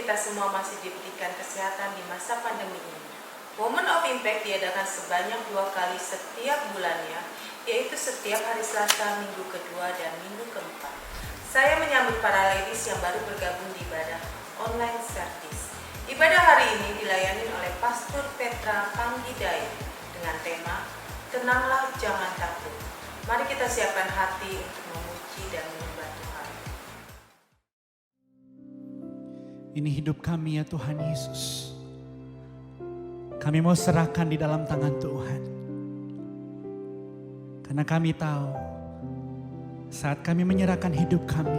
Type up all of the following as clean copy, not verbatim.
kita semua masih diberikan kesehatan di masa pandemi ini. Women of Impact diadakan sebanyak 2 kali setiap bulannya, yaitu setiap hari Selasa, minggu kedua, dan minggu keempat. Saya menyambut para ladies yang baru bergabung di ibadah online service. Ibadah hari ini dilayani oleh Pastor Petra Panggidai dengan tema Tenanglah Jangan Takut. Mari kita siapkan hati untuk memuji dan menyembah Tuhan. Ini hidup kami ya Tuhan Yesus. Kami mau serahkan di dalam tangan Tuhan. Karena kami tahu saat kami menyerahkan hidup kami,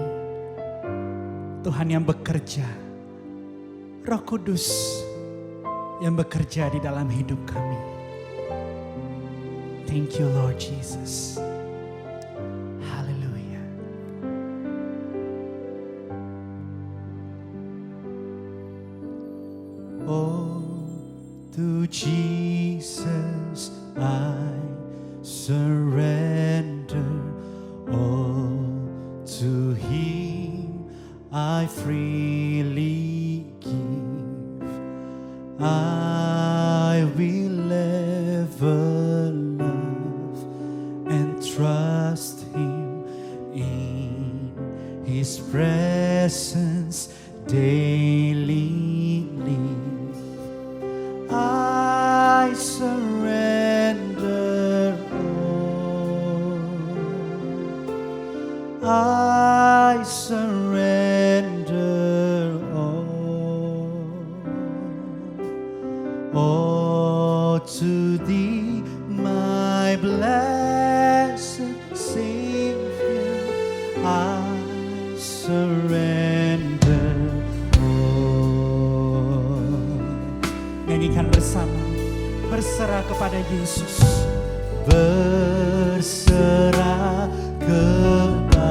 Tuhan yang bekerja, Roh Kudus yang bekerja di dalam hidup kami. Thank you Lord Jesus. Hallelujah. Oh, to Jesus I surrender, all to Him I freely give. I will ever love and trust Him, in His presence daily live. I surrender all. I surrender all to Thee, my blessed Savior. I surrender all. Nyanyikan bersama, berserah kepada Yesus, berserah kepada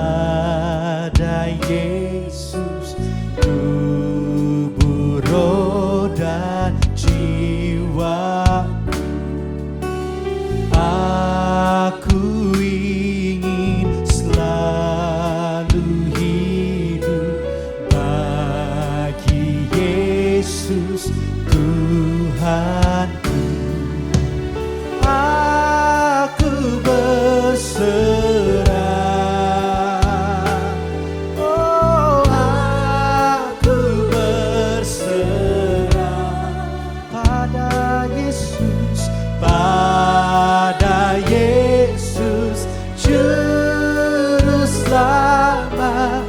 Yesus, tubuh, roh dan jiwa. Aku ingin selalu hidup bagi Yesus Tuhanku. Aku berserah, oh aku berserah pada Yesus, pada Yesus Juru Selamat.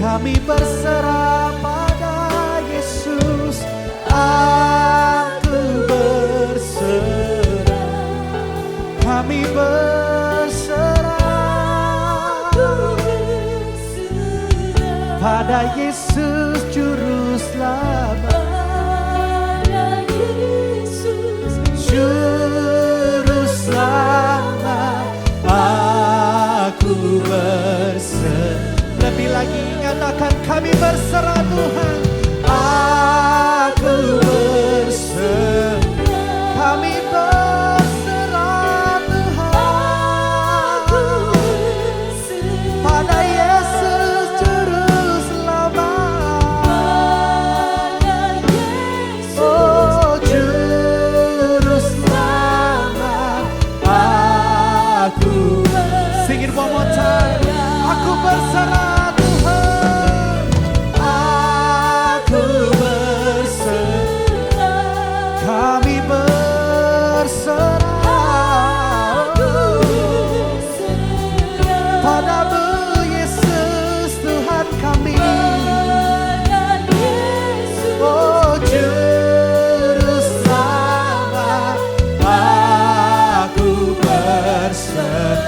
Kami berserah pada Yesus. Aku berserah, kami berserah pada Yesus Juru Selamat. Juru Selamat, aku berserah. Lebih lagi nyatakan kami berserah Tuhan. Aku berserah, kami berserah Tuhan pada Yesus Juru Selamat. Oh Juru Selamat, aku sing it one more time. Aku berserah Tuhan, aku berserah, kami berserah padamu Yesus Tuhan kami. Oh Juru Selamat, aku berserah.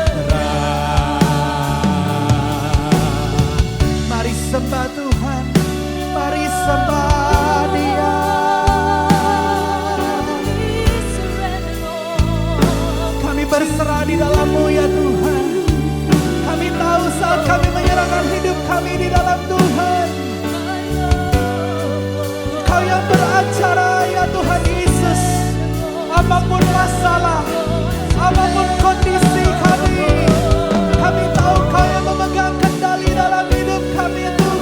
Sembah Tuhan, mari sembah Dia. Kami berserah di dalam-Mu ya Tuhan. Kami tahu saat kami menyerahkan hidup kami di dalam Tuhan, Kau yang beracara ya Tuhan Yesus. Apapun masalah, apapun kondisi kami tahu Kau yang memegang kendali dalam hidup kami Tuhan.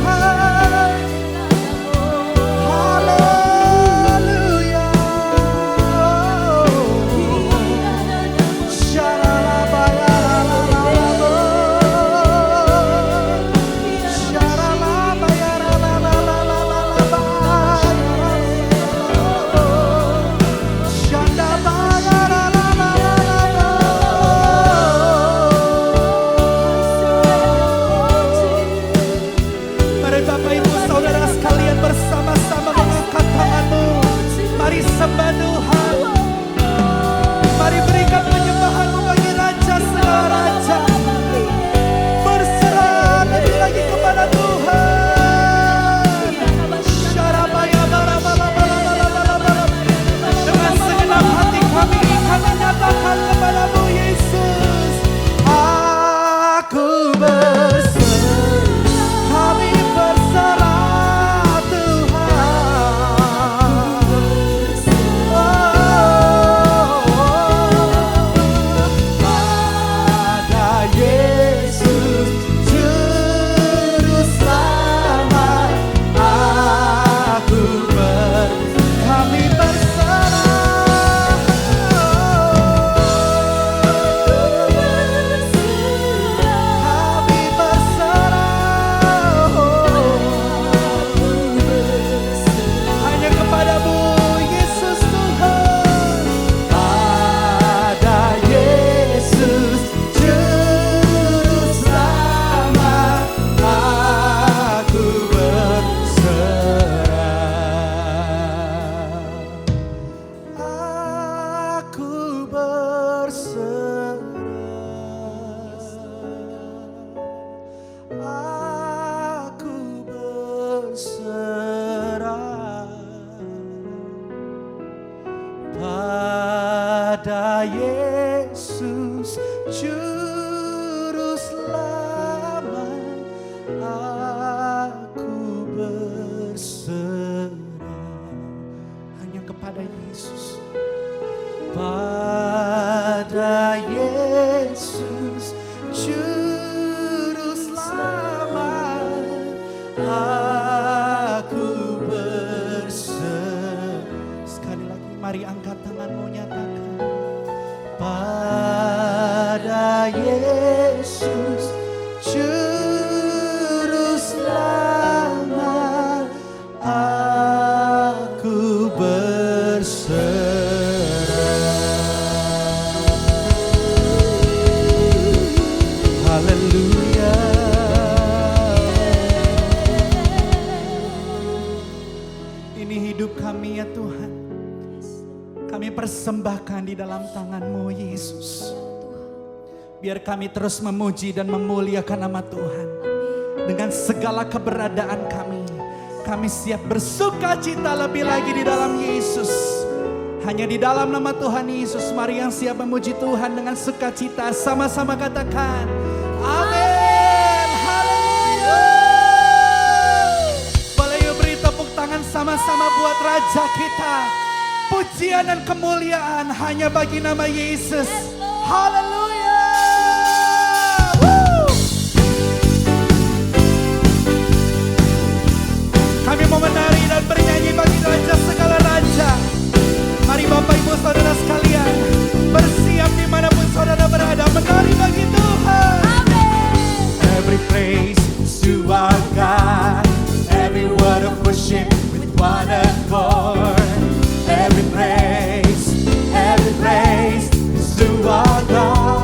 Bapak Ibu Saudara sekalian bersama-sama mengangkat tanganmu. Mari sembah Tuhan. Mari berikan penyembahanmu bagi Raja segala Raja. Berserah lebih lagi kepada Tuhan. Syarabaya balabalabalabalabalabala. Dengan segenap hati kami akan menyatakan kepadamu Yesus. Aku berserah, kami berserah Tuhan. Pada Yesus Juru Selamat, kami berserah. Kami berserah hanya kepadamu Yesus Tuhan. Pada Yesus Juru Selamat, aku berserah. Aku berserah. Aku berserah pada Yesus Juru Selamat. Aku berserah hanya kepada Yesus. Pada Yesus Juru Selamat, aku berserah. Sekali lagi mari angkat tanganmu, nyatakan. Pada Yesus Juru Selamat, aku berserah. Haleluya. Ini hidup kami ya Tuhan. Kami persembahkan di dalam tangan-Mu Yesus. Biar kami terus memuji dan memuliakan nama Tuhan. Dengan segala keberadaan kami. Kami siap bersuka cita lebih lagi di dalam Yesus. Hanya di dalam nama Tuhan Yesus. Mari yang siap memuji Tuhan dengan sukacita. Sama-sama katakan. Amin. Haleluya. Boleh yuk beri tepuk tangan sama-sama buat Raja kita. Pujian dan kemuliaan hanya bagi nama Yesus. Haleluya. Woo. Kami mau menari dan bernyanyi bagi Raja segala Raja. Mari Bapak Ibu Saudara sekalian, bersiap dimanapun saudara berada, menari bagi Tuhan. Every praise to our God, every word of worship with one accord. Every praise is to our God.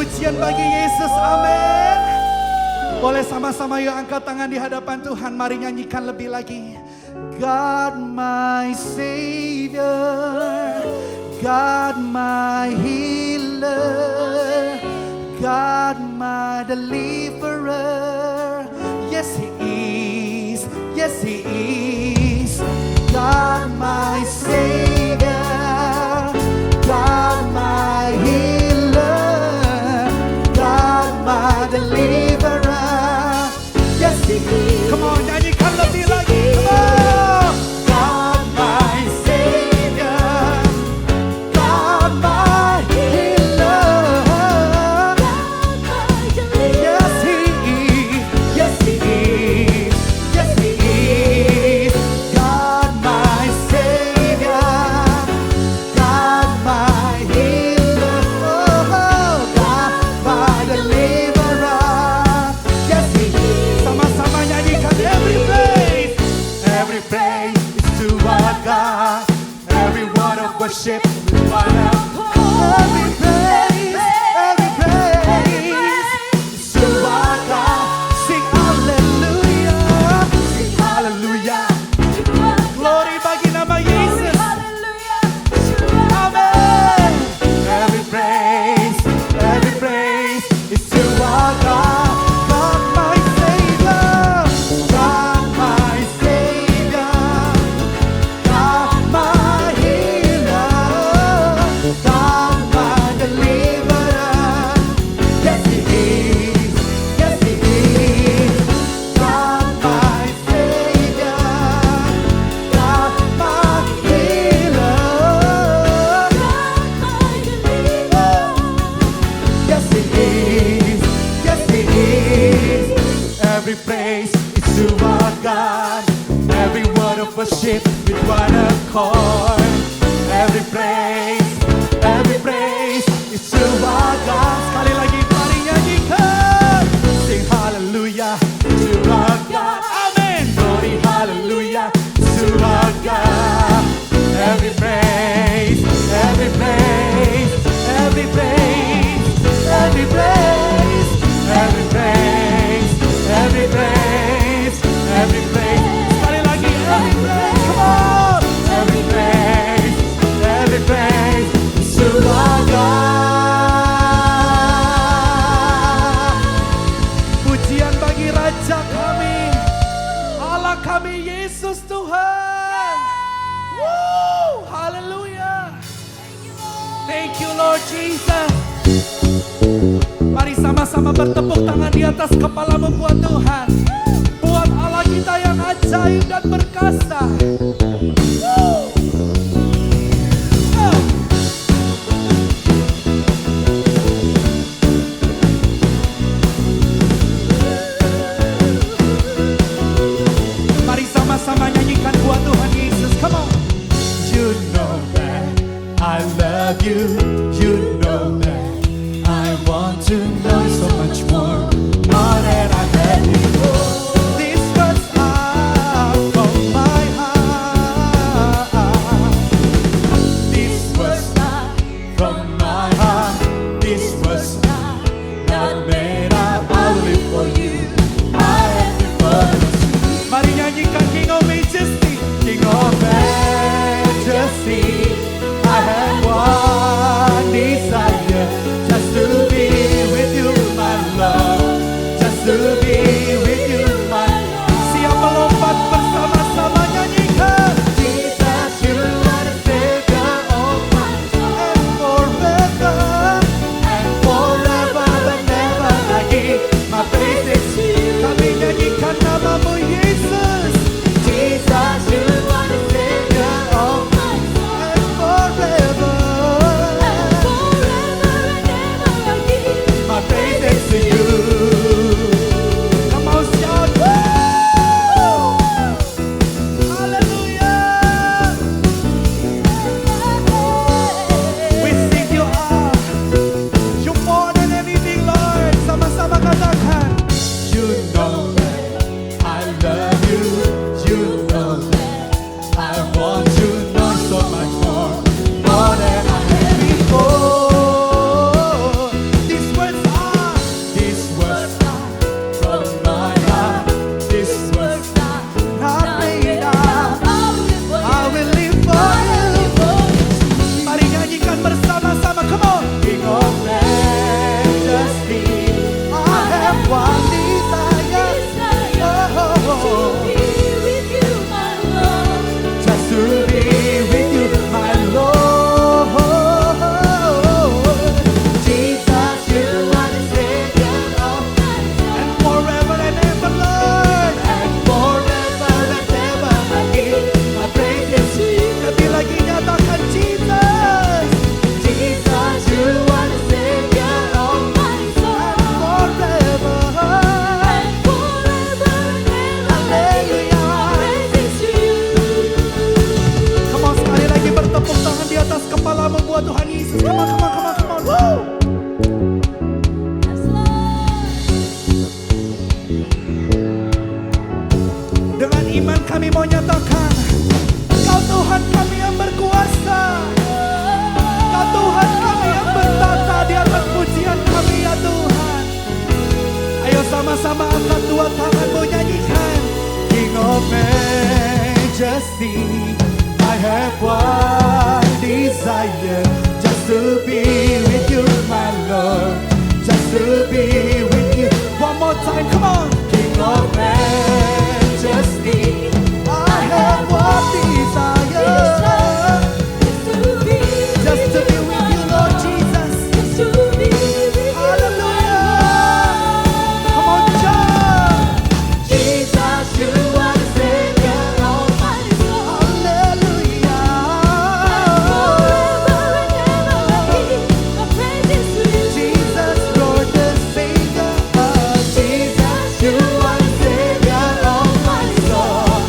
Pujian bagi Yesus, amin. Boleh sama-sama yuk angkat tangan di hadapan Tuhan. Mari nyanyikan lebih lagi. God my Savior, God my healer, God my deliverer. Yes He is, yes He is. God my Savior, God my healer, God my deliverer. Yes He is. Come on, nyanyikan lebih lagi. Come on. God my Savior, God my healer, yes He is, yes He is, yes He is. God my Savior, God my healer, oh, God my deliverer. Yes He is. Sama-sama nyanyikan. Every praise is to our God. Every word of worship is one every praise is to our God. Sing hallelujah, sing hallelujah. Glory bagi nama Yesus. Amen. Every praise is to our God. God my Savior, God my Savior, God my healer, God my deliverer. Yes He is, yes He is. God my Savior, God my healer, yes He is, yes He is. Every praise is to our God. Every word of worship with one accord. Every praise is to our God. Sekali lagi mari nyanyikan. Sing hallelujah to our God. Amen. Glory hallelujah to our God. Every praise, every praise, every praise, every praise, every praise, every praise, every praise. Sekali lagi every praise. Come on. Every praise is to our God. Pujian bagi Raja kami, Allah kami Yesus Tuhan. Woo, haleluya. Thank you Lord Jesus. Mari sama-sama bertepuk tangan di atas kepala membuat Tuhan. Buat Allah kita yang ajaib dan perkasa. Woo. Oh. Mari sama-sama nyanyikan buat Tuhan Yesus. Come on. You know that I love you. You know that I want to know so much more than I had before. These words are from my heart. These words are from my heart. These words are not made up. I'll live for you. I have before you. Mari nyanyikan King of Majesty. King of Majesty. I have one desire, just to be with you, my love. Just to be with you, my love. Siap melompat bersama-sama nyanyikan. Jesus, you are the Savior of my soul. And forever Woo! Dengan iman kami mau nyatakan, Kau Tuhan kami yang berkuasa. Kau Tuhan kami yang bertata di atas pujian kami ya Tuhan. Ayo sama-sama angkat dua tanganmu nyanyikan. King of Majesty, I have one desire, just to be with you my Lord, just to be with you. One more time, come on. King of Majesty, I have one desire, just to be with you Lord Jesus. Hallelujah. Come on, John. Jesus, you are the Savior of my soul. Hallelujah. Jesus, you're the Savior. Jesus, you are the Savior of my soul.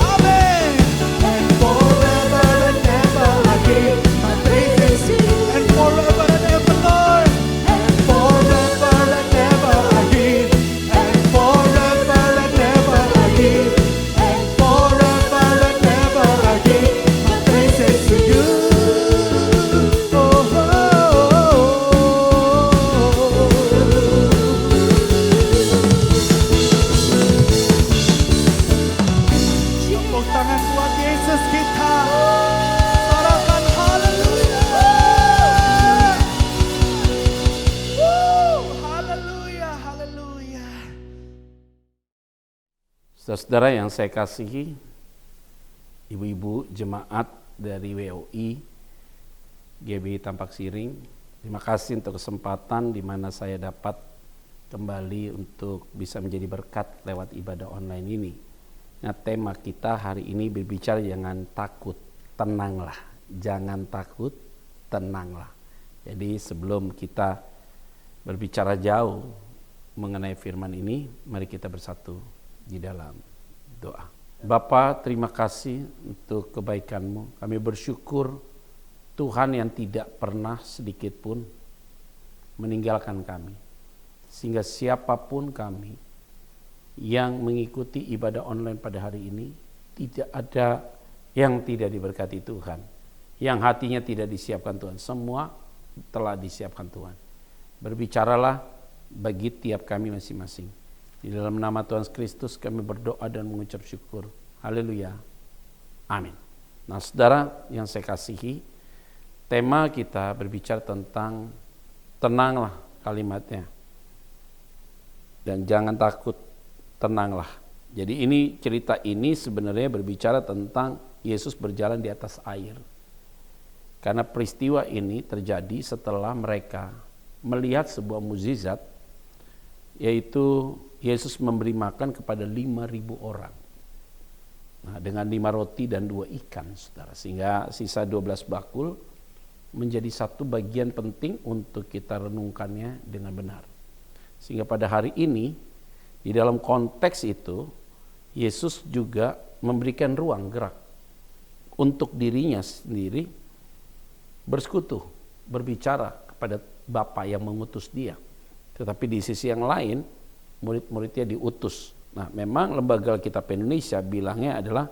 Amen. And forever and ever I give my praises to you. And forever and ever, Lord. And forever and ever I give. And forever and ever I give. And forever and ever I give my praises to you. Oh, oh, Tepuk tangan buat Yesus kita. Sorakan haleluya. Haleluya, haleluya. Saudara yang saya kasihi, ibu-ibu jemaat dari WOI GB Tampak Siring, terima kasih untuk kesempatan di mana saya dapat kembali untuk bisa menjadi berkat lewat ibadah online ini. Nah, tema kita hari ini berbicara jangan takut, tenanglah. Jangan takut, tenanglah. Jadi sebelum kita berbicara jauh mengenai firman ini, mari kita bersatu di dalam doa. Bapa, terima kasih untuk kebaikan-Mu. Kami bersyukur Tuhan yang tidak pernah sedikit pun meninggalkan kami. Sehingga siapapun kami yang mengikuti ibadah online pada hari ini, tidak ada yang tidak diberkati Tuhan. Yang hatinya tidak disiapkan Tuhan. Semua telah disiapkan Tuhan. Berbicaralah bagi tiap kami masing-masing. Di dalam nama Tuhan Kristus kami berdoa dan mengucap syukur. Haleluya. Amin. Nah, saudara yang saya kasihi, tema kita berbicara tentang tenanglah kalimatnya. Dan jangan takut, tenanglah. Jadi ini cerita ini sebenarnya berbicara tentang Yesus berjalan di atas air. Karena peristiwa ini terjadi setelah mereka melihat sebuah mukjizat, yaitu Yesus memberi makan kepada 5.000 orang. Nah, dengan 5 roti dan 2 ikan, saudara. Sehingga sisa 12 bakul menjadi satu bagian penting untuk kita renungkannya dengan benar. Sehingga pada hari ini, di dalam konteks itu, Yesus juga memberikan ruang gerak untuk dirinya sendiri bersekutu, berbicara kepada Bapa yang mengutus dia. Tetapi di sisi yang lain, murid-muridnya diutus. Nah, memang Lembaga Alkitab Indonesia bilangnya adalah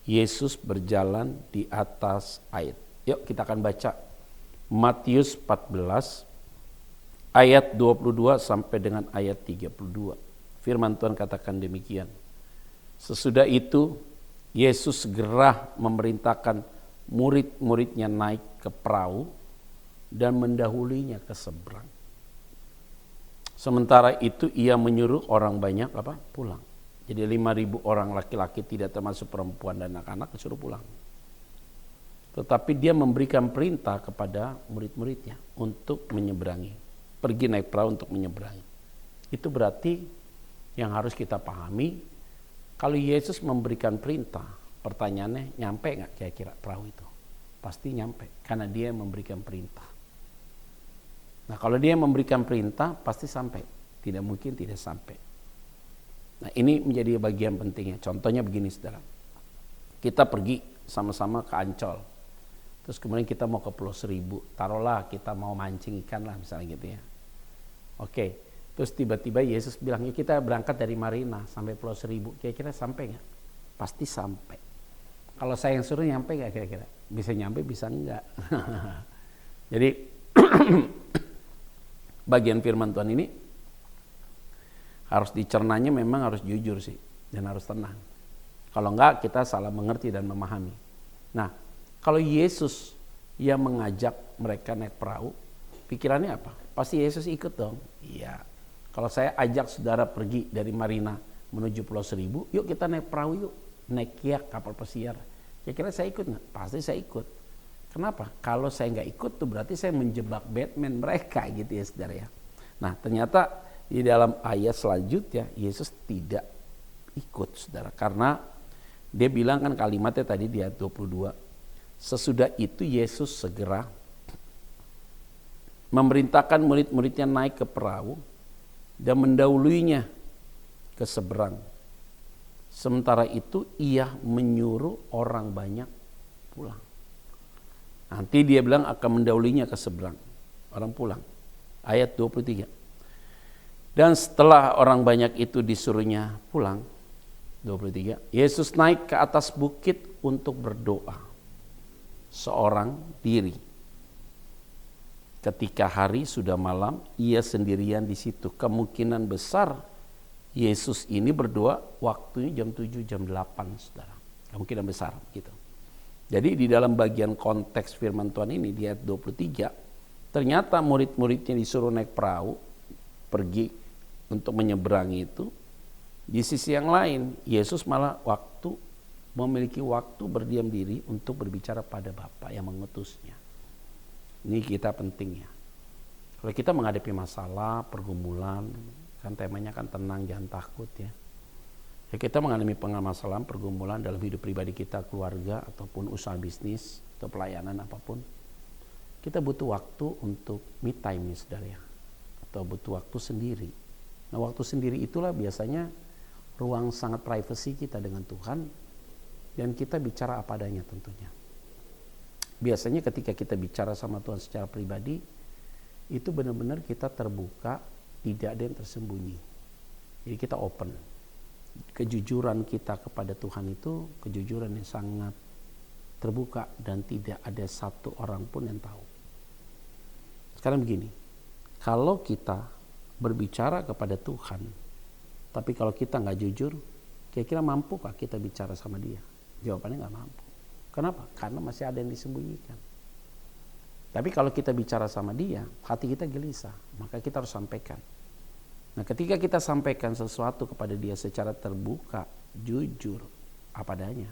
Yesus berjalan di atas air. Yuk kita akan baca Matius 14 ayat 22 sampai dengan ayat 32. Firman Tuhan katakan demikian. Sesudah itu Yesus segera memerintahkan murid-muridnya naik ke perahu dan mendahulinya ke seberang. Sementara itu ia menyuruh orang banyak pulang. Jadi 5.000 orang laki-laki tidak termasuk perempuan dan anak-anak disuruh pulang. Tetapi dia memberikan perintah kepada murid-muridnya untuk menyeberangi. Pergi naik perahu untuk menyeberangi. Itu berarti yang harus kita pahami, kalau Yesus memberikan perintah, pertanyaannya nyampe nggak kira-kira perahu itu? Pasti nyampe, karena dia yang memberikan perintah. Nah, kalau dia memberikan perintah, pasti sampai. Tidak mungkin tidak sampai. Nah, ini menjadi bagian pentingnya. Contohnya begini, saudara. Kita pergi sama-sama ke Ancol. Terus kemudian kita mau ke Pulau Seribu, taruhlah kita mau mancing ikan lah misalnya gitu ya. Oke, terus tiba-tiba Yesus bilang, ya kita berangkat dari Marina sampai Pulau Seribu, kira-kira sampai nggak? Pasti sampai. Kalau saya yang suruh nyampe nggak kira-kira? Bisa nyampe, bisa enggak. Jadi bagian firman Tuhan ini harus dicernanya memang harus jujur sih, dan harus tenang. Kalau enggak kita salah mengerti dan memahami. Nah, kalau Yesus yang mengajak mereka naik perahu, pikirannya apa? Pasti Yesus ikut dong. Iya. Kalau saya ajak saudara pergi dari Marina menuju Pulau Seribu, yuk kita naik perahu yuk. Naik kiak, kapal pesiar. Kira-kira saya ikut nggak? Pasti saya ikut. Kenapa? Kalau saya nggak ikut tuh berarti saya menjebak Batman mereka gitu ya saudara ya. Nah ternyata di dalam ayat selanjutnya Yesus tidak ikut saudara. Karena dia bilang kan kalimatnya tadi di ayat 22. Sesudah itu Yesus segera memerintahkan murid-muridnya naik ke perahu dan mendahuluinya ke seberang. Sementara itu ia menyuruh orang banyak pulang. Nanti dia bilang akan mendahuluinya ke seberang. Orang pulang. Ayat 23. Dan setelah orang banyak itu disuruhnya pulang, 23, Yesus naik ke atas bukit untuk berdoa seorang diri. Ketika hari sudah malam, ia sendirian di situ. Kemungkinan besar Yesus ini berdoa waktunya jam 7, jam 8, saudara. Kemungkinan besar gitu. Jadi di dalam bagian konteks firman Tuhan ini di ayat 23, ternyata murid-muridnya disuruh naik perahu, pergi untuk menyeberangi itu. Di sisi yang lain, Yesus malah memiliki waktu berdiam diri untuk berbicara pada Bapa yang mengutusnya. Ini kita penting ya. Kalau kita menghadapi masalah, pergumulan, kan temanya kan tenang, jangan takut ya. Ya kita mengalami permasalahan, pergumulan dalam hidup pribadi kita, keluarga, ataupun usaha bisnis, atau pelayanan apapun. Kita butuh waktu untuk me time nih saudara ya. Atau butuh waktu sendiri. Nah waktu sendiri itulah biasanya ruang sangat privasi kita dengan Tuhan. Dan kita bicara apa adanya tentunya. Biasanya ketika kita bicara sama Tuhan secara pribadi, itu benar-benar kita terbuka, tidak ada yang tersembunyi. Jadi kita open. Kejujuran kita kepada Tuhan itu kejujuran yang sangat terbuka dan tidak ada satu orang pun yang tahu. Sekarang begini, kalau kita berbicara kepada Tuhan, tapi kalau kita nggak jujur, kira-kira mampukah kita bicara sama Dia? Jawabannya nggak mampu. Kenapa? Karena masih ada yang disembunyikan. Tapi kalau kita bicara sama Dia, hati kita gelisah, maka kita harus sampaikan. Nah ketika kita sampaikan sesuatu kepada Dia secara terbuka, jujur, apa adanya,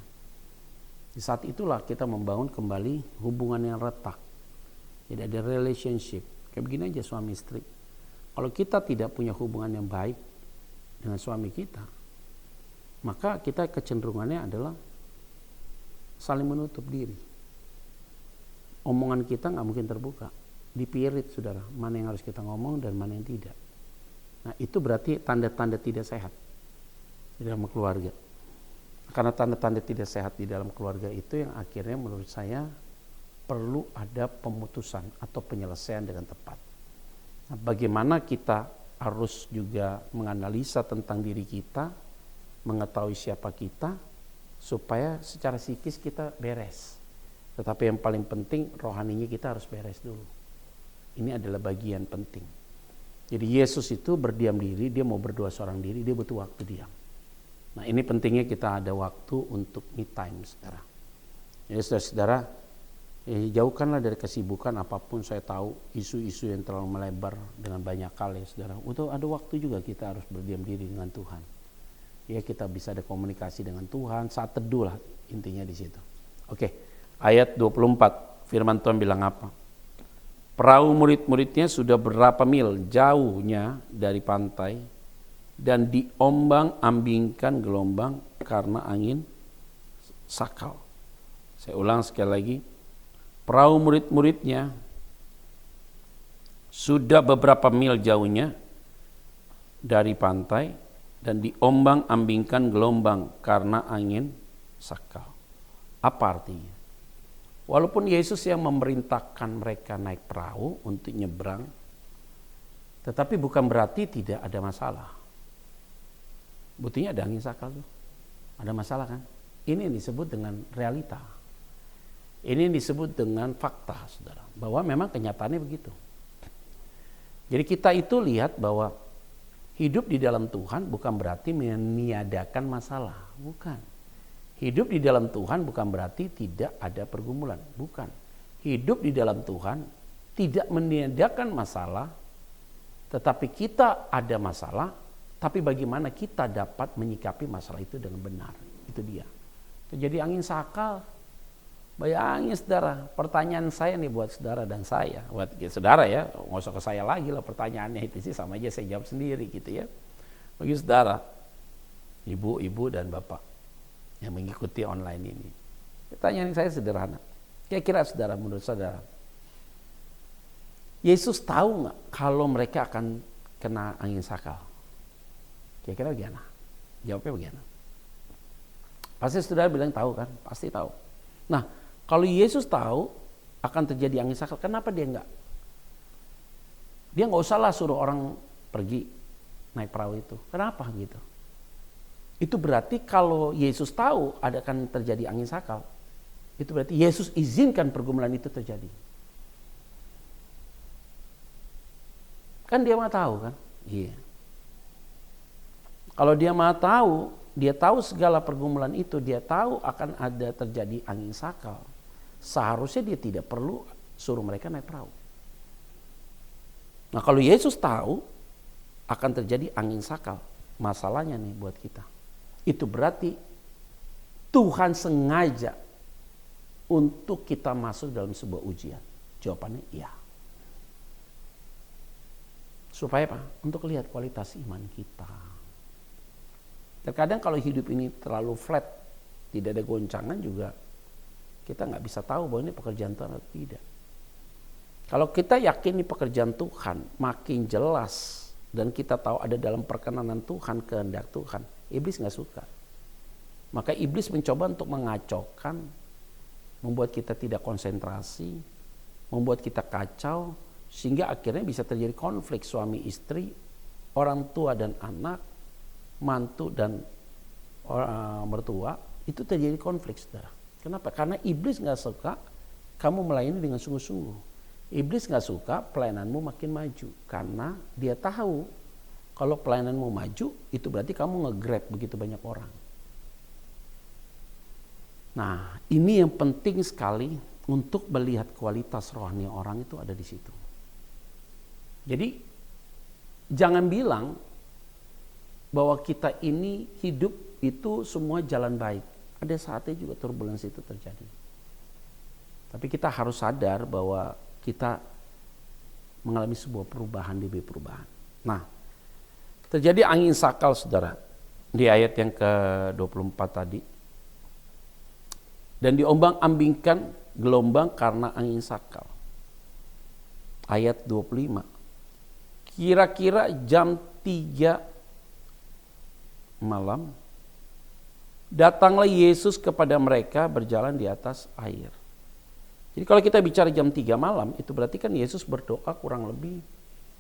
di saat itulah kita membangun kembali hubungan yang retak. Jadi ada relationship. Kayak begini aja suami istri. Kalau kita tidak punya hubungan yang baik dengan suami kita, maka kita kecenderungannya adalah saling menutup diri. Omongan kita nggak mungkin terbuka. Dipirit saudara, mana yang harus kita ngomong dan mana yang tidak. Nah itu berarti tanda-tanda tidak sehat di dalam keluarga. Karena tanda-tanda tidak sehat di dalam keluarga itu yang akhirnya menurut saya perlu ada pemutusan atau penyelesaian dengan tepat. Nah, bagaimana kita harus juga menganalisa tentang diri kita, mengetahui siapa kita, supaya secara psikis kita beres. Tetapi yang paling penting rohaninya kita harus beres dulu. Ini adalah bagian penting. Jadi Yesus itu berdiam diri, dia mau berdoa seorang diri, dia butuh waktu diam. Nah ini pentingnya kita ada waktu untuk me time saudara. Jadi saudara-saudara, jauhkanlah dari kesibukan apapun. Saya tahu isu-isu yang terlalu melebar dengan banyak hal ya saudara. Untuk ada waktu juga kita harus berdiam diri dengan Tuhan. Ya kita bisa ada komunikasi dengan Tuhan, saat teduh lah intinya di situ. Oke, ayat 24 firman Tuhan bilang apa? Perahu murid-muridnya sudah berapa mil jauhnya dari pantai dan diombang-ambingkan gelombang karena angin sakal. Saya ulang sekali lagi. Perahu murid-muridnya sudah beberapa mil jauhnya dari pantai dan diombang-ambingkan gelombang karena angin sakal. Apa artinya? Walaupun Yesus yang memerintahkan mereka naik perahu untuk nyebrang, tetapi bukan berarti tidak ada masalah. Buktinya ada angin sakal tuh. Ada masalah kan? Ini yang disebut dengan realita. Ini yang disebut dengan fakta, saudara. Bahwa memang kenyataannya begitu. Jadi kita itu lihat bahwa hidup di dalam Tuhan bukan berarti meniadakan masalah. Bukan. Hidup di dalam Tuhan bukan berarti tidak ada pergumulan. Bukan. Hidup di dalam Tuhan tidak meniadakan masalah. Tetapi kita ada masalah. Tapi bagaimana kita dapat menyikapi masalah itu dengan benar. Itu dia. Terjadi angin sakal. Bayangin saudara, pertanyaan saya nih buat saudara dan saya. Buat saudara ya, nggak usah ke saya lagi lah pertanyaannya itu sih, sama aja saya jawab sendiri gitu ya. Bagi saudara, ibu dan bapak yang mengikuti online ini. Pertanyaan saya sederhana. Kira-kira saudara, menurut saudara, Yesus tahu nggak kalau mereka akan kena angin sakal? Kira-kira bagaimana? Jawabnya bagaimana? Pasti saudara bilang tahu kan? Pasti tahu. Nah, kalau Yesus tahu akan terjadi angin sakal, kenapa dia enggak? Dia nggak usah lah suruh orang pergi naik perahu itu. Kenapa gitu? Itu berarti kalau Yesus tahu akan terjadi angin sakal, itu berarti Yesus izinkan pergumulan itu terjadi. Kan dia mah tahu kan? Iya. Kalau dia mah tahu, dia tahu segala pergumulan itu, dia tahu akan ada terjadi angin sakal. Seharusnya dia tidak perlu suruh mereka naik perahu. Nah kalau Yesus tahu akan terjadi angin sakal, masalahnya nih buat kita. Itu berarti Tuhan sengaja untuk kita masuk dalam sebuah ujian. Jawabannya iya. Supaya apa? Untuk lihat kualitas iman kita. Terkadang kalau hidup ini terlalu flat, tidak ada goncangan juga, kita nggak bisa tahu bahwa ini pekerjaan Tuhan atau tidak. Kalau kita yakin ini pekerjaan Tuhan, makin jelas, dan kita tahu ada dalam perkenanan Tuhan, kehendak Tuhan, iblis nggak suka. Maka iblis mencoba untuk mengacaukan, membuat kita tidak konsentrasi, membuat kita kacau, sehingga akhirnya bisa terjadi konflik suami istri, orang tua dan anak, mantu dan mertua, itu terjadi konflik, saudara. Kenapa? Karena iblis nggak suka kamu melayani dengan sungguh-sungguh. Iblis nggak suka pelayananmu makin maju, karena dia tahu kalau pelayananmu maju itu berarti kamu nge-grab begitu banyak orang. Nah, ini yang penting sekali untuk melihat kualitas rohani orang itu ada di situ. Jadi jangan bilang bahwa kita ini hidup itu semua jalan baik. Ada saatnya juga turbulensi itu terjadi. Tapi kita harus sadar bahwa kita mengalami sebuah perubahan demi perubahan. Nah, terjadi angin sakal, saudara, di ayat yang ke-24 tadi. Dan diombang-ambingkan gelombang karena angin sakal. Ayat 25. Kira-kira jam 3 malam, datanglah Yesus kepada mereka berjalan di atas air. Jadi kalau kita bicara jam 3 malam, itu berarti kan Yesus berdoa kurang lebih,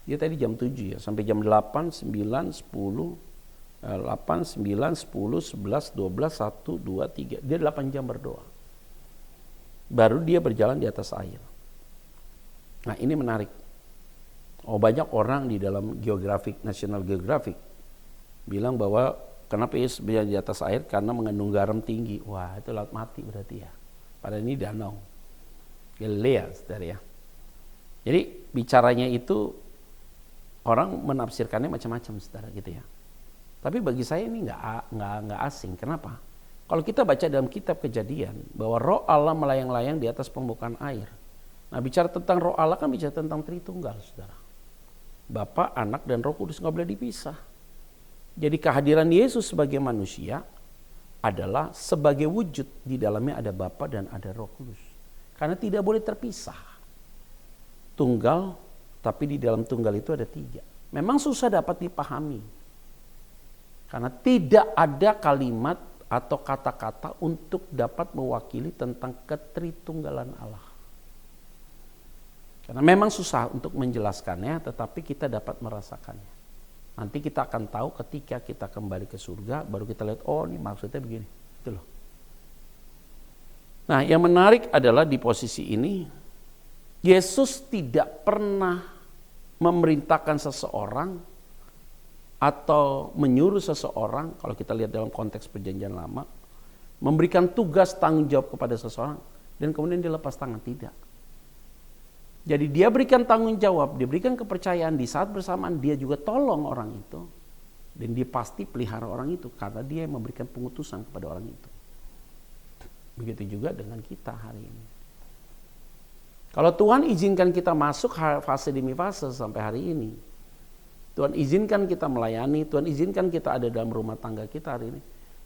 dia tadi jam 7 ya, sampai jam 8, 9, 10, 8, 9, 10, 11, 12, 1, 2, 3. Dia 8 jam berdoa. Baru dia berjalan di atas air. Nah ini menarik. Oh, banyak orang di dalam National Geographic bilang bahwa kenapa Yesus berjalan di atas air? Karena mengandung garam tinggi. Wah, itu laut mati berarti ya. Padahal ini danau Galilea, saudara ya. Jadi bicaranya itu orang menafsirkannya macam-macam, saudara, gitu ya. Tapi bagi saya ini nggak asing. Kenapa? Kalau kita baca dalam kitab Kejadian bahwa Roh Allah melayang-layang di atas permukaan air. Nah, bicara tentang Roh Allah kan bicara tentang Tritunggal, saudara. Bapa, Anak, dan Roh Kudus nggak boleh dipisah. Jadi kehadiran Yesus sebagai manusia adalah sebagai wujud di dalamnya ada Bapa dan ada Roh Kudus. Karena tidak boleh terpisah. Tunggal, tapi di dalam tunggal itu ada 3. Memang susah dapat dipahami. Karena tidak ada kalimat atau kata-kata untuk dapat mewakili tentang ketritunggalan Allah. Karena memang susah untuk menjelaskannya, tetapi kita dapat merasakannya. Nanti kita akan tahu ketika kita kembali ke surga, baru kita lihat, oh ini maksudnya begini. Itu loh. Nah, yang menarik adalah di posisi ini, Yesus tidak pernah memerintahkan seseorang atau menyuruh seseorang, kalau kita lihat dalam konteks perjanjian lama, memberikan tugas tanggung jawab kepada seseorang, dan kemudian dia lepas tangan, tidak. Jadi dia berikan tanggung jawab, dia berikan kepercayaan, di saat bersamaan dia juga tolong orang itu. Dan dia pasti pelihara orang itu, karena dia yang memberikan pengutusan kepada orang itu. Begitu juga dengan kita hari ini. Kalau Tuhan izinkan kita masuk fase demi fase sampai hari ini, Tuhan izinkan kita melayani, Tuhan izinkan kita ada dalam rumah tangga kita hari ini,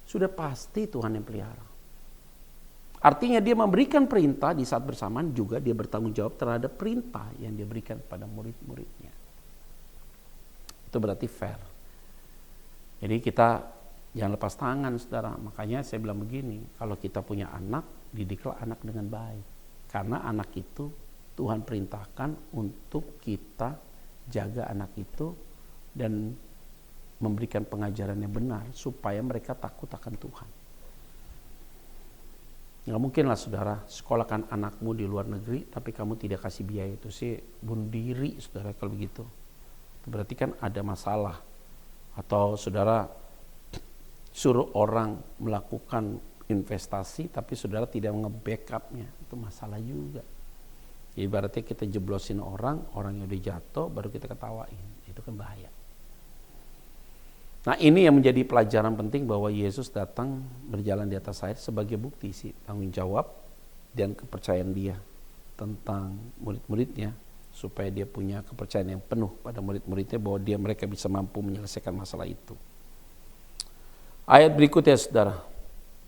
sudah pasti Tuhan yang pelihara. Artinya dia memberikan perintah, di saat bersamaan juga dia bertanggung jawab terhadap perintah yang dia berikan kepada murid-muridnya. Itu berarti fair. Jadi kita jangan lepas tangan, saudara. Makanya saya bilang begini, kalau kita punya anak, didiklah anak dengan baik. Karena anak itu Tuhan perintahkan untuk kita jaga anak itu dan memberikan pengajaran yang benar supaya mereka takut akan Tuhan. Nggak mungkin lah saudara, sekolahkan anakmu di luar negeri tapi kamu tidak kasih biaya, itu sih bunuh diri saudara kalau begitu. Berarti kan ada masalah. Atau saudara suruh orang melakukan investasi tapi saudara tidak nge-backupnya, itu masalah juga. Jadi berarti kita jeblosin orang yang udah jatuh baru kita ketawain, itu kan bahaya. Nah ini yang menjadi pelajaran penting bahwa Yesus datang berjalan di atas air sebagai bukti sih tanggung jawab dan kepercayaan dia tentang murid-muridnya, supaya dia punya kepercayaan yang penuh pada murid-muridnya bahwa mereka bisa mampu menyelesaikan masalah itu. Ayat berikutnya saudara,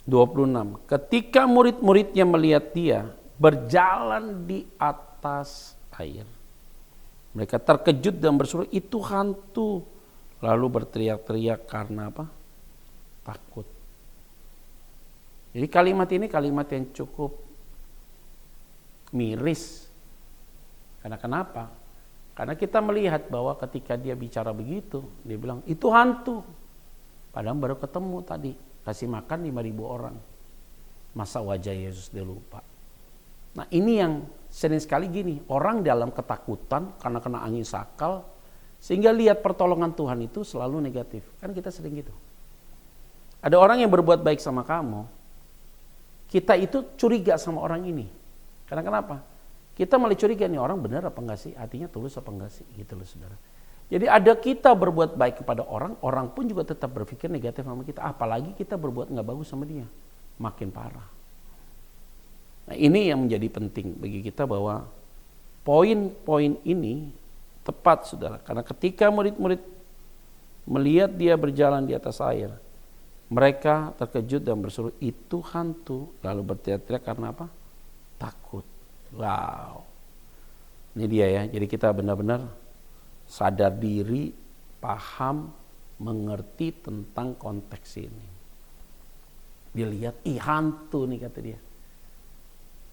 26. Ketika murid-muridnya melihat dia berjalan di atas air, mereka terkejut dan berseru, itu hantu. Lalu berteriak-teriak karena apa? Takut. Jadi kalimat ini kalimat yang cukup miris. Karena kenapa? Karena kita melihat bahwa ketika dia bicara begitu, dia bilang itu hantu. Padahal baru ketemu tadi, kasih makan 5.000 orang. Masa wajah Yesus dia lupa? Nah ini yang sering sekali gini, orang dalam ketakutan karena kena angin sakal, sehingga lihat pertolongan Tuhan itu selalu negatif. Kan kita sering gitu. Ada orang yang berbuat baik sama kamu, kita itu curiga sama orang ini. Karena kenapa? Kita malah curiga nih orang benar apa enggak sih? Hatinya tulus apa enggak sih? Gitu loh saudara. Jadi ada kita berbuat baik kepada orang, orang pun juga tetap berpikir negatif sama kita. Apalagi kita berbuat enggak bagus sama dia. Makin parah. Nah ini yang menjadi penting bagi kita bahwa poin-poin ini tepat saudara, karena ketika murid-murid melihat dia berjalan di atas air, mereka terkejut dan berseru itu hantu, lalu berteriak-teriak karena apa? Takut. Wow. Ini dia ya, jadi kita benar-benar sadar diri, paham, mengerti tentang konteks ini. Dia lihat, hantu nih kata dia.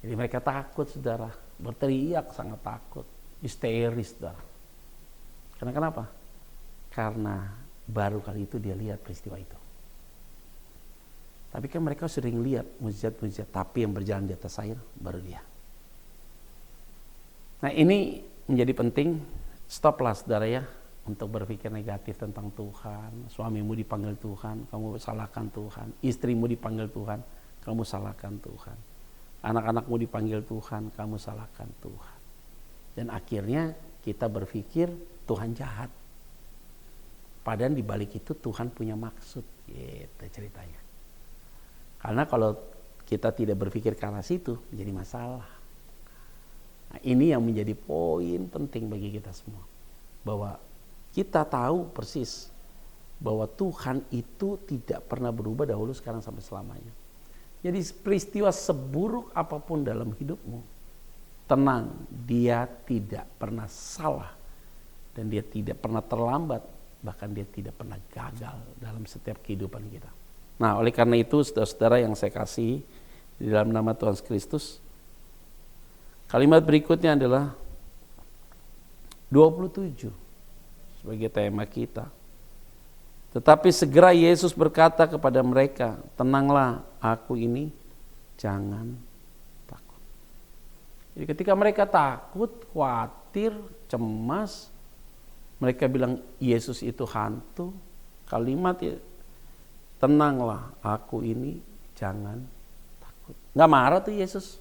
Jadi mereka takut saudara, berteriak sangat takut, histeris saudara. Karena kenapa? Karena baru kali itu dia lihat peristiwa itu. Tapi kan mereka sering lihat mujizat-mujizat, tapi yang berjalan di atas air baru dia. Nah ini menjadi penting, stoplah saudara ya, untuk berpikir negatif tentang Tuhan. Suamimu dipanggil Tuhan, kamu salahkan Tuhan. Istrimu dipanggil Tuhan, kamu salahkan Tuhan. Anak-anakmu dipanggil Tuhan, kamu salahkan Tuhan. Dan akhirnya kita berpikir Tuhan jahat. Padahal di balik itu Tuhan punya maksud, gitu ceritanya. Karena kalau kita tidak berpikir ke arah situ, menjadi masalah. Nah, ini yang menjadi poin penting bagi kita semua. Bahwa kita tahu persis bahwa Tuhan itu tidak pernah berubah dahulu, sekarang, sampai selamanya. Jadi peristiwa seburuk apapun dalam hidupmu, tenang, dia tidak pernah salah. Dan dia tidak pernah terlambat, bahkan dia tidak pernah gagal dalam setiap kehidupan kita. Nah, oleh karena itu saudara-saudara yang saya kasih di dalam nama Tuhan Yesus Kristus, kalimat berikutnya adalah 27 sebagai tema kita. Tetapi segera Yesus berkata kepada mereka, tenanglah, aku ini, jangan takut. Jadi ketika mereka takut, khawatir, cemas, mereka bilang Yesus itu hantu, kalimat ya, tenanglah, aku ini, jangan takut. Nggak marah tuh Yesus.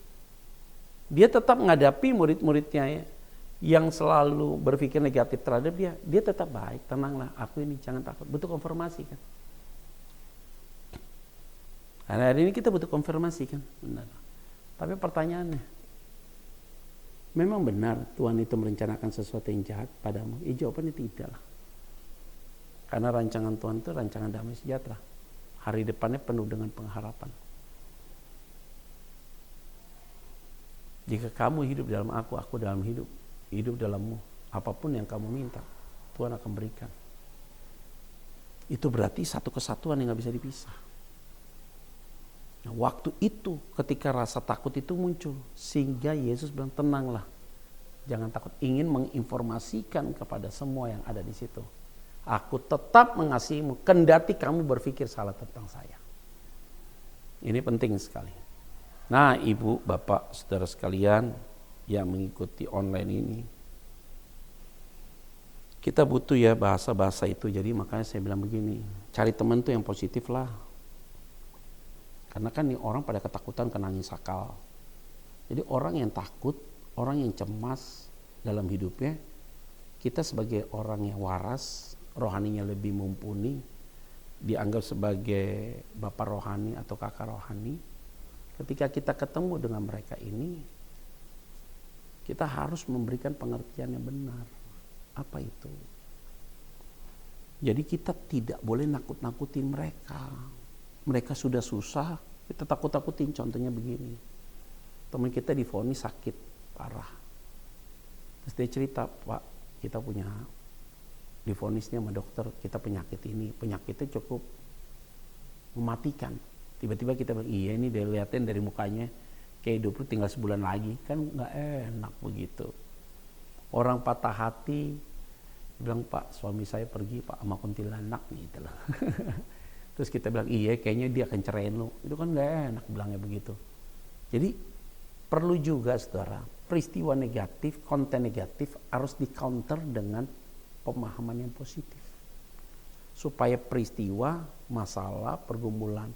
Dia tetap menghadapi murid-muridnya ya, yang selalu berpikir negatif terhadap dia tetap baik, tenanglah, aku ini jangan takut. Butuh konfirmasi kan? Karena hari ini kita butuh konfirmasi kan, benar. Tapi pertanyaannya, memang benar Tuhan itu merencanakan sesuatu yang jahat padamu? Jawabannya tidak lah. Karena rancangan Tuhan itu rancangan damai sejahtera. Hari depannya penuh dengan pengharapan. Jika kamu hidup dalam aku dalam hidup dalammu, apapun yang kamu minta, Tuhan akan berikan. Itu berarti satu kesatuan yang gak bisa dipisah. Nah, waktu itu ketika rasa takut itu muncul, sehingga Yesus bilang tenanglah, jangan takut. Ingin menginformasikan kepada semua yang ada di situ, aku tetap mengasihimu, kendati kamu berpikir salah tentang saya. Ini penting sekali. Nah, ibu, bapak, saudara sekalian yang mengikuti online ini, kita butuh ya bahasa-bahasa itu. Jadi makanya saya bilang begini, cari teman tuh yang positif lah. Karena kan nih orang pada ketakutan kena angin sakal. Jadi orang yang takut, orang yang cemas dalam hidupnya, kita sebagai orang yang waras, rohaninya lebih mumpuni, dianggap sebagai bapak rohani atau kakak rohani, ketika kita ketemu dengan mereka ini, kita harus memberikan pengertian yang benar. Apa itu? Jadi kita tidak boleh nakut-nakutin mereka. Mereka sudah susah, kita takut-takutin. Contohnya begini, teman kita divonis sakit parah. Terus dia cerita, Pak, kita punya divonisnya sama dokter, kita penyakit ini, penyakitnya cukup mematikan. Tiba-tiba kita bilang, iya ini dilihatin dari mukanya kayak hidup lu tinggal sebulan lagi, kan nggak enak begitu. Orang patah hati bilang, Pak, suami saya pergi Pak sama kuntilanak gitu loh. Terus kita bilang, iya kayaknya dia akan ceraiin lu. Itu kan nggak enak bilangnya begitu. Jadi perlu juga saudara, peristiwa negatif, konten negatif harus di counter dengan pemahaman yang positif. Supaya peristiwa, masalah, pergumulan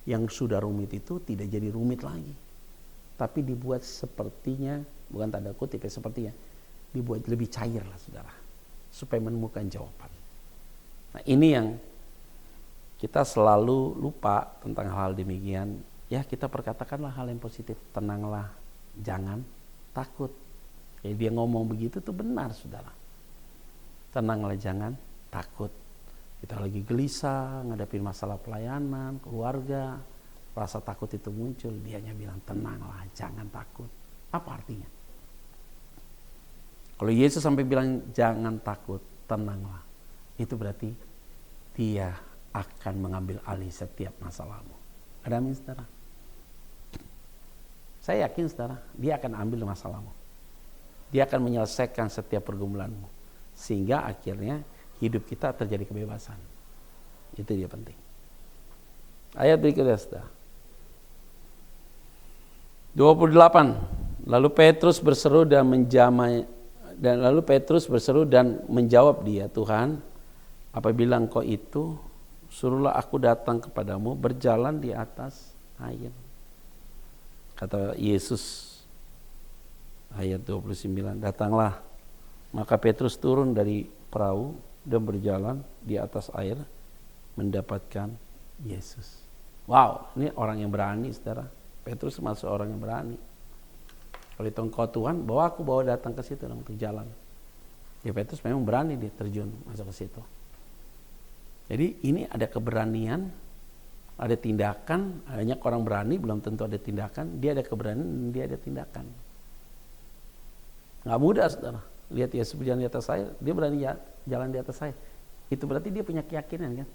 yang sudah rumit itu tidak jadi rumit lagi. Tapi dibuat sepertinya, bukan tanda kutip ya, sepertinya dibuat lebih cair lah saudara, supaya menemukan jawaban. Nah ini yang kita selalu lupa tentang hal demikian. Ya kita perkatakanlah hal yang positif, tenanglah, jangan takut. Jadi dia ngomong begitu tuh benar saudara. Tenanglah, jangan takut. Kita lagi gelisah, ngadepin masalah pelayanan, keluarga, rasa takut itu muncul, dianya bilang tenanglah, jangan takut. Apa artinya? Kalau Yesus sampai bilang jangan takut, tenanglah, itu berarti dia akan mengambil alih setiap masalahmu. Ada amin saudara? Saya yakin saudara, dia akan ambil masalahmu. Dia akan menyelesaikan setiap pergumulanmu. Sehingga akhirnya hidup kita terjadi kebebasan. Itu dia penting. Ayat berikutnya saudara. 28. Lalu Petrus berseru dan menjawab dia, Tuhan, apabila Engkau itu, suruhlah aku datang kepadamu berjalan di atas air. Kata Yesus, ayat 29, datanglah. Maka Petrus turun dari perahu dan berjalan di atas air mendapatkan Yesus. Wow, ini orang yang berani saudara. Petrus masuk orang yang berani. Kalau itu Engkau Tuhan, aku datang ke situ dong untuk jalan. Ya Petrus memang berani dia terjun masuk ke situ. Jadi ini ada keberanian, ada tindakan. Banyak orang berani belum tentu ada tindakan. Dia ada keberanian, dia ada tindakan. Nggak mudah saudara. Lihat Yesus berjalan di atas air, dia berani jalan di atas air. Itu berarti dia punya keyakinan kan.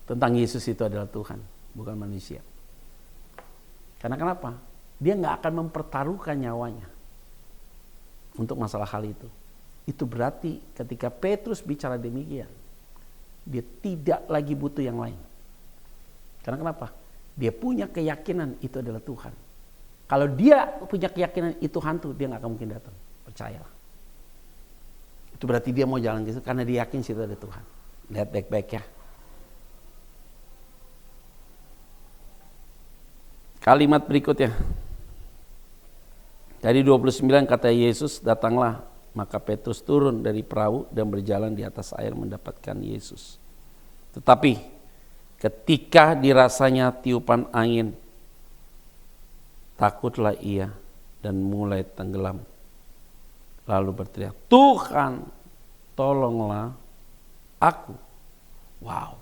tentang Yesus itu adalah Tuhan, bukan manusia. Karena kenapa? Dia nggak akan mempertaruhkan nyawanya untuk masalah hal itu. Itu berarti ketika Petrus bicara demikian, dia tidak lagi butuh yang lain. Karena kenapa? Dia punya keyakinan itu adalah Tuhan. Kalau dia punya keyakinan itu hantu, dia nggak akan mungkin datang. Percayalah. Itu berarti dia mau jalan ke situ karena dia yakin situ ada Tuhan. Lihat baik-baik ya. Kalimat berikutnya. Dari 29 kata Yesus, datanglah. Maka Petrus turun dari perahu dan berjalan di atas air mendapatkan Yesus. Tetapi ketika dirasanya tiupan angin, takutlah ia dan mulai tenggelam. Lalu berteriak, Tuhan, tolonglah aku. Wow.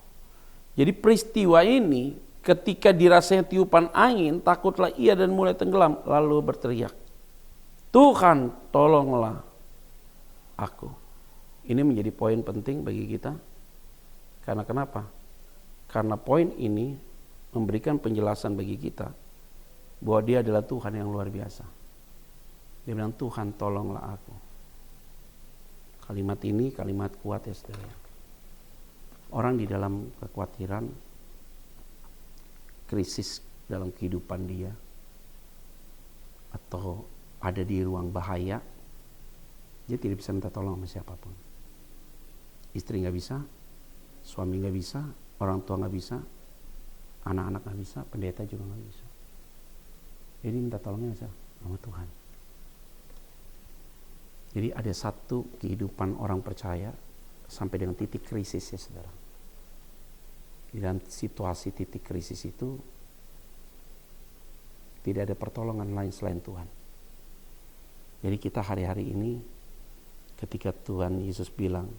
Jadi peristiwa ini ketika dirasanya tiupan angin, takutlah ia dan mulai tenggelam. Lalu berteriak, Tuhan, tolonglah aku. Ini menjadi poin penting bagi kita. Karena kenapa? Karena poin ini memberikan penjelasan bagi kita bahwa dia adalah Tuhan yang luar biasa. Dia bilang, Tuhan tolonglah aku. Kalimat ini kalimat kuat ya saudara. Orang di dalam kekhawatiran, krisis dalam kehidupan dia, atau ada di ruang bahaya, dia tidak bisa minta tolong sama siapapun. Istri gak bisa, suami gak bisa, orang tua gak bisa, anak-anak gak bisa, pendeta juga gak bisa. Jadi minta tolongnya sama Tuhan. Jadi ada satu kehidupan orang percaya sampai dengan titik krisis ya saudara. Di dalam situasi titik krisis itu tidak ada pertolongan lain selain Tuhan. Jadi kita hari-hari ini ketika Tuhan Yesus bilang,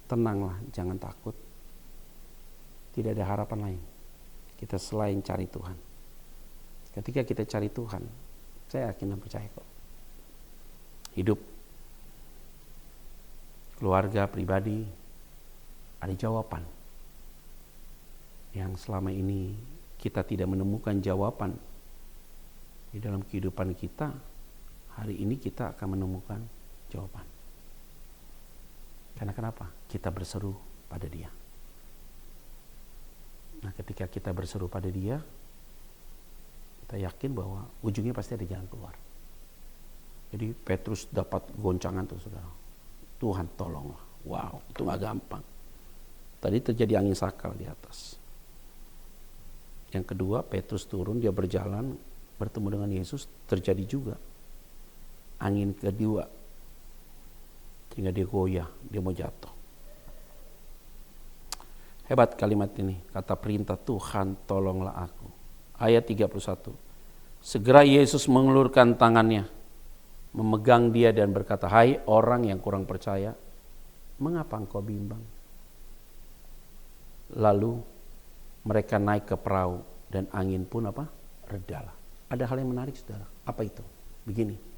tenanglah, jangan takut. Tidak ada harapan lain. Kita selain cari Tuhan. Ketika kita cari Tuhan, saya yakin dan percaya kok. Hidup, keluarga, pribadi, ada jawaban. Yang selama ini kita tidak menemukan jawaban di dalam kehidupan kita, hari ini kita akan menemukan jawaban. Karena kenapa? Kita berseru pada Dia. Nah, ketika kita berseru pada Dia, kita yakin bahwa ujungnya pasti ada jalan keluar. Jadi Petrus dapat goncangan tuh saudara. Tuhan tolonglah. Wow, itu gak gampang. Tadi terjadi angin sakal di atas. Yang kedua, Petrus turun, dia berjalan, bertemu dengan Yesus, terjadi juga angin kedua. Sehingga dia goyah, dia mau jatuh. Hebat kalimat ini, kata perintah Tuhan tolonglah aku. Ayat 31. Segera Yesus mengulurkan tangannya, memegang dia dan berkata, hai orang yang kurang percaya, mengapa engkau bimbang? Lalu mereka naik ke perahu dan angin pun apa? Redalah. Ada hal yang menarik saudara, apa itu? Begini.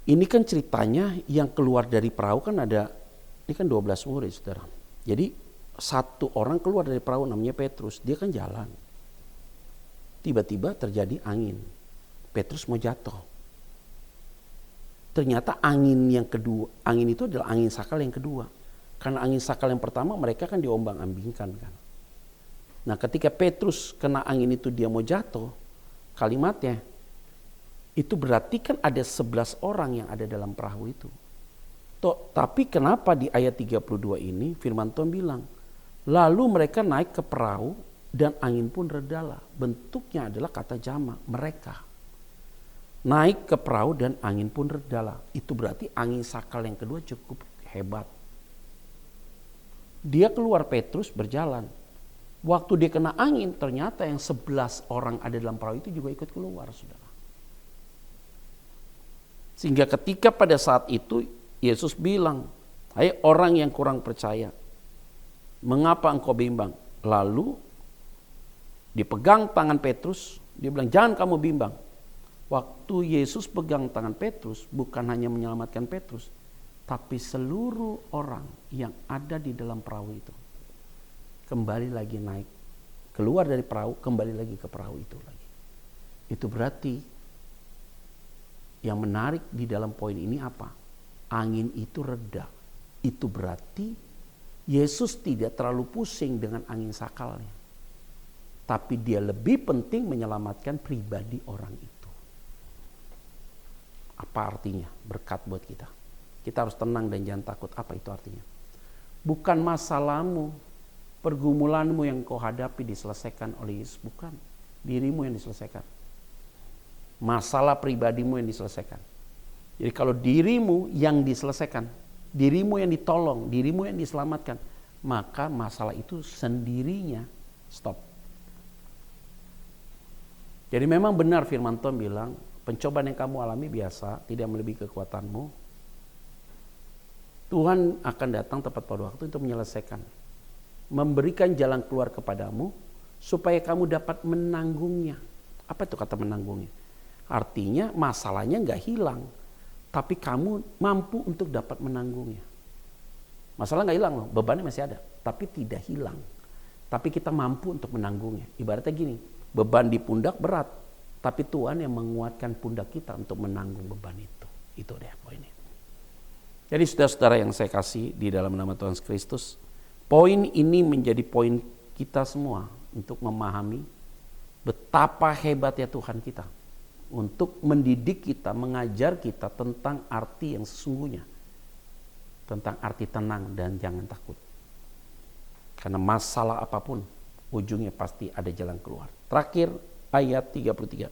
Ini kan ceritanya yang keluar dari perahu kan ada, ini kan 12 murid saudara. Jadi satu orang keluar dari perahu namanya Petrus, dia kan jalan. Tiba-tiba terjadi angin. Petrus mau jatuh. Ternyata angin yang kedua, angin itu adalah angin sakal yang kedua. Karena angin sakal yang pertama mereka kan diombang-ambingkan kan. Nah ketika Petrus kena angin itu dia mau jatuh, kalimatnya, itu berarti kan ada 11 orang yang ada dalam perahu itu. Tapi kenapa di ayat 32 ini firman Tuhan bilang, lalu mereka naik ke perahu dan angin pun redalah. Bentuknya adalah kata jamak, mereka. Naik ke perahu dan angin pun redalah. Itu berarti angin sakal yang kedua cukup hebat. Dia keluar, Petrus berjalan. Waktu dia kena angin, ternyata yang 11 orang ada dalam perahu itu juga ikut keluar, saudara. Sehingga ketika pada saat itu Yesus bilang, hai orang yang kurang percaya, mengapa engkau bimbang? Lalu dipegang tangan Petrus, dia bilang jangan kamu bimbang. Waktu Yesus pegang tangan Petrus, bukan hanya menyelamatkan Petrus, tapi seluruh orang yang ada di dalam perahu itu. kembali lagi naik, keluar dari perahu, kembali lagi ke perahu itu lagi. Itu berarti yang menarik di dalam poin ini apa? Angin itu reda. Itu berarti Yesus tidak terlalu pusing dengan angin sakalnya. Tapi dia lebih penting menyelamatkan pribadi orang itu. Apa artinya? Berkat buat kita. Kita harus tenang dan jangan takut. Apa itu artinya? Bukan masalahmu, pergumulanmu yang kau hadapi diselesaikan oleh Yesus. Bukan. Dirimu yang diselesaikan. Masalah pribadimu yang diselesaikan. Jadi kalau dirimu yang diselesaikan, dirimu yang ditolong, dirimu yang diselamatkan, maka masalah itu sendirinya stop. Jadi memang benar firman Tuhan bilang, pencobaan yang kamu alami biasa, tidak melebihi kekuatanmu. Tuhan akan datang tepat pada waktu untuk menyelesaikan. Memberikan jalan keluar kepadamu, supaya kamu dapat menanggungnya. Apa itu kata menanggungnya? Artinya masalahnya gak hilang, tapi kamu mampu untuk dapat menanggungnya. Masalah gak hilang loh, bebannya masih ada, tapi tidak hilang. Tapi kita mampu untuk menanggungnya. Ibaratnya gini, beban di pundak berat, tapi Tuhan yang menguatkan pundak kita untuk menanggung beban itu. Itu deh poinnya. Jadi saudara-saudara yang saya kasih di dalam nama Tuhan Kristus, poin ini menjadi poin kita semua untuk memahami betapa hebatnya Tuhan kita. Untuk mendidik kita, mengajar kita tentang arti yang sesungguhnya. Tentang arti tenang dan jangan takut. Karena masalah apapun, ujungnya pasti ada jalan keluar. Terakhir ayat 33.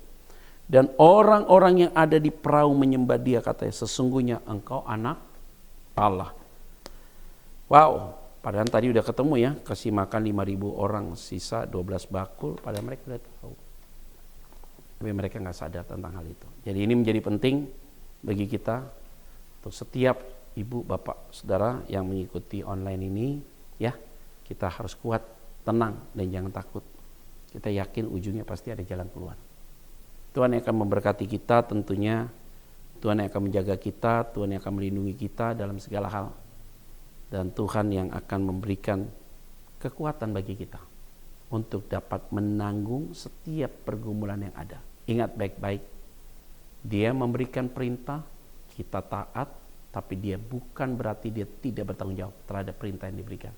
Dan orang-orang yang ada di perahu menyembah dia, katanya, sesungguhnya engkau anak Allah. Wow, padahal tadi udah ketemu ya, kasih makan 5.000 orang, sisa 12 bakul, padahal mereka udah tahu. Tapi mereka gak sadar tentang hal itu. Jadi ini menjadi penting bagi kita, untuk setiap ibu, bapak, saudara yang mengikuti online ini, ya, kita harus kuat, tenang, dan jangan takut. Kita yakin ujungnya pasti ada jalan keluar. Tuhan yang akan memberkati kita tentunya, Tuhan yang akan menjaga kita, Tuhan yang akan melindungi kita dalam segala hal. Dan Tuhan yang akan memberikan kekuatan bagi kita untuk dapat menanggung setiap pergumulan yang ada. Ingat baik-baik, dia memberikan perintah, kita taat, tapi dia bukan berarti dia tidak bertanggung jawab terhadap perintah yang diberikan.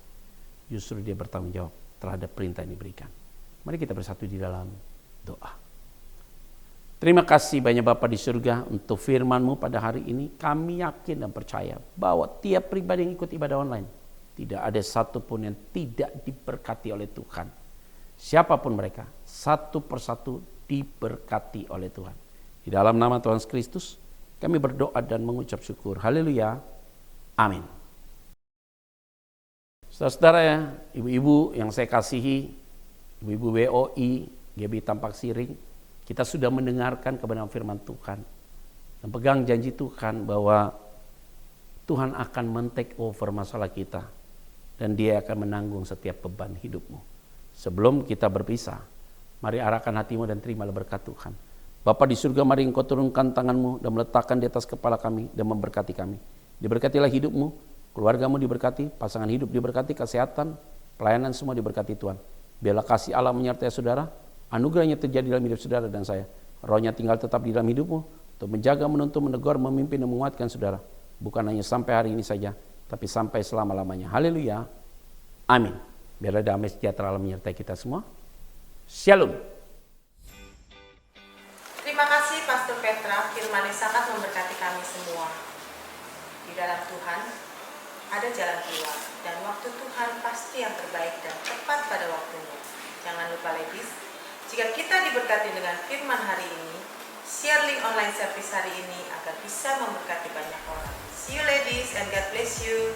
Justru dia bertanggung jawab terhadap perintah yang diberikan. Mari kita bersatu di dalam doa. Terima kasih banyak Bapa di surga untuk firman-Mu pada hari ini. Kami yakin dan percaya bahwa tiap pribadi yang ikut ibadah online, tidak ada satupun yang tidak diberkati oleh Tuhan. Siapapun mereka, satu persatu diberkati oleh Tuhan. Di dalam nama Tuhan Kristus, kami berdoa dan mengucap syukur. Haleluya. Amin. Saudara-saudara ya, ibu-ibu yang saya kasihi, ibu-ibu WOI, GB Tampak Siring, kita sudah mendengarkan kebenaran firman Tuhan dan pegang janji Tuhan bahwa Tuhan akan men-take over masalah kita dan dia akan menanggung setiap beban hidupmu. Sebelum kita berpisah, mari arahkan hatimu dan terimalah berkat Tuhan. Bapa di surga, mari engkau turunkan tanganmu dan meletakkan di atas kepala kami dan memberkati kami. Diberkatilah hidupmu, keluargamu diberkati, pasangan hidup diberkati, kesehatan, pelayanan semua diberkati Tuhan. Biarlah kasih Allah menyertai saudara, anugerahnya terjadi dalam hidup saudara dan saya. Rohnya tinggal tetap di dalam hidupmu untuk menjaga, menuntun, menegur, memimpin dan menguatkan saudara. Bukan hanya sampai hari ini saja, tapi sampai selama-lamanya. Haleluya. Amin. Biarlah damai sejahtera Allah menyertai kita semua. Shalom. Terima kasih Pastor Petra, firman yang sangat memberkati kami semua. Di dalam Tuhan ada jalan keluar, dan waktu Tuhan pasti yang terbaik dan tepat pada waktunya. Jangan lupa ladies, jika kita diberkati dengan firman hari ini, share link online service hari ini agar bisa memberkati banyak orang. See you ladies and God bless you.